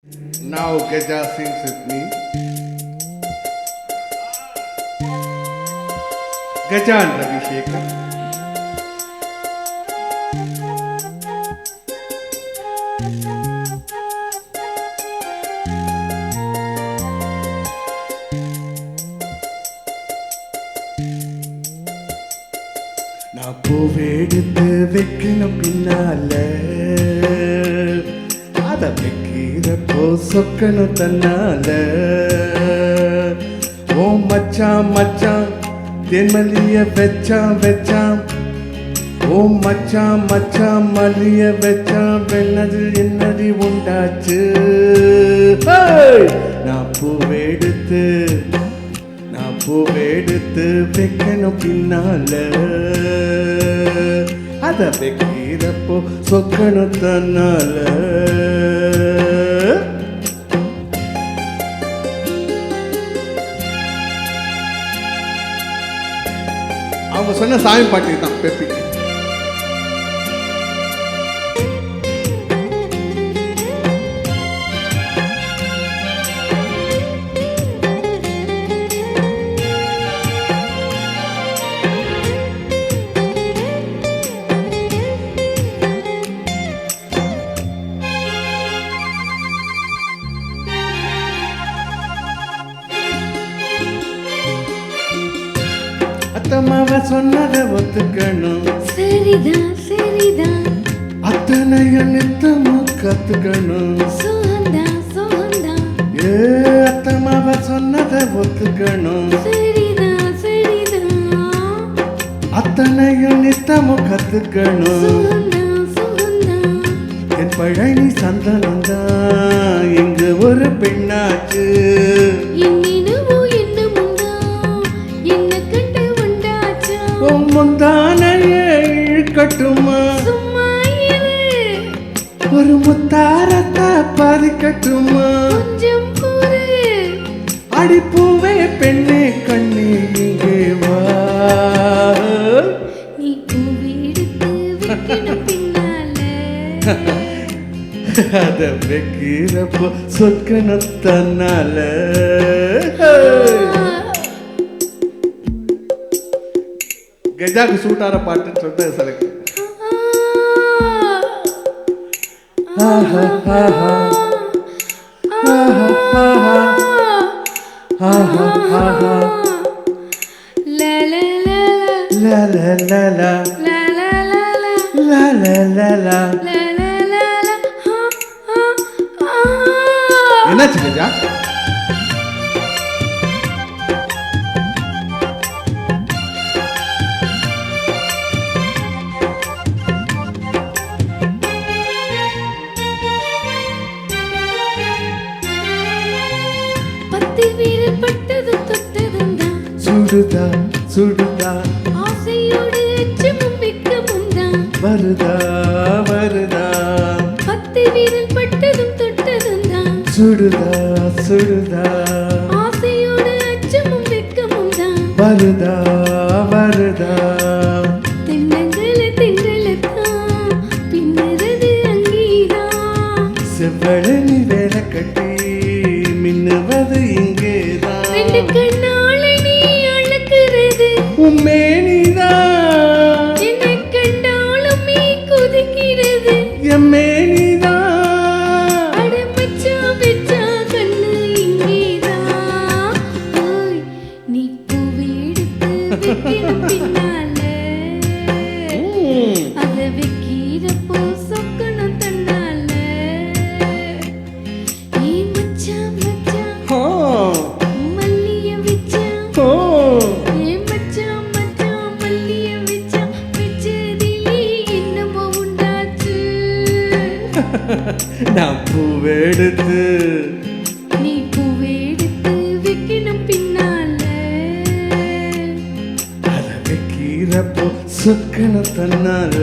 Now Geja sings with me. Geja and Ravi Shekhar. நான் பூவெடுத்து வைக்கணும் பின்னால அத வைக்கிறப்போ சொக்கணும் தன்னால ஓ மச்சான் மச்சான் தென்மல்லிய வச்சான் வச்சான் ஓ மச்சான் மச்சான் மல்லிய வச்சான் வெண்ணது என்னடி உண்டாச்சு நான் பூவெடுத்து வைக்கணும் பின்னால அத வைக்கிறப்போ சொக்கணும் தன்னால அவங்க சொன்ன சாமி பாட்டி தான் பெப்பி. அத்தம்மாவ சொன்னதை ஒத்துக்கணும், சரிதான் சரிதான், அத்தனையும் நித்தமும் கத்துக்கணும். சோகந்தான் சோகந்தான், ஏ அத்தம்மாவ சொன்னதை ஒத்துக்கணும், சரிதான் சரிதான், அத்தனையும் நித்தமும் கத்துக்கணும். சோகந்தான் சோகந்தான், என் பழனி சந்தனம்தான் இங்கு ஒரு பெண்ணாச்சு. என்னென்னவோ என்னமும்தான் என்ன கண்டு உண்டாச்சா. முந்தானையே இழுக்கட்டுமா, சும்மா இரு, ஒரு முத்தாரத்தை பாதிக்கட்டுமா. கொஞ்சம் கூறு, அடிப்பூவே பெண்ணே கண்ணே இங்கே வா. நீ பூவை எடுத்து வைக்கணும் பின்னால அத வைக்கிறப்போ சொக்கணும் தன்னால. கெஜாக்கு சூட்டார பாட்டுன்னு சொல்லிட்டு செலக்ட். என்னாச்சு கெஜா? பத்து வீரல் பட்டது தொட்டதும் தான், சுடுதா சுடுதா ஆசையோடு அச்சமும் வெட்கமும் தான், வருதா வருதா. பத்து வீரல் பட்டதும் தொட்டதும் தான், சுடுதா சுடுதா ஆசையோடு அச்சமும் வெட்கமும் தான், வருதா வருதா. தென்னங்களத்தான் பின்னறது அங்கேதான், செவ்வழனி வேலை கட்டி மின்னுவது இங்கேதான். ரெண்டு கண்ணால நீ அழகுறது, உம்மேனிதான் என்னை கண்டாலும் நீ கொதிக்கிறது. எம்மேனிதான். அட மச்சான் மச்சான் கண்ணு இங்கேதான். ஓய், நீ பூவை எடுத்து வைக்கணும் பின்னால, அத வைக்கிறப்போ சொக்கணும் தன்னால. ஏ மச்சான் மச்சான் ஓ, மல்லிய வச்சான், ஓ. ஏ மச்சான் மச்சான் மல்லிய வச்சான், வச்சதிலே என்னமோ உண்டாச்சு. நான் பூவெடுத்து நீ பூவை எடுத்து வைக்கணும் பின்னால, அத வைக்கிறப்போ சொக்கணும் தன்னால.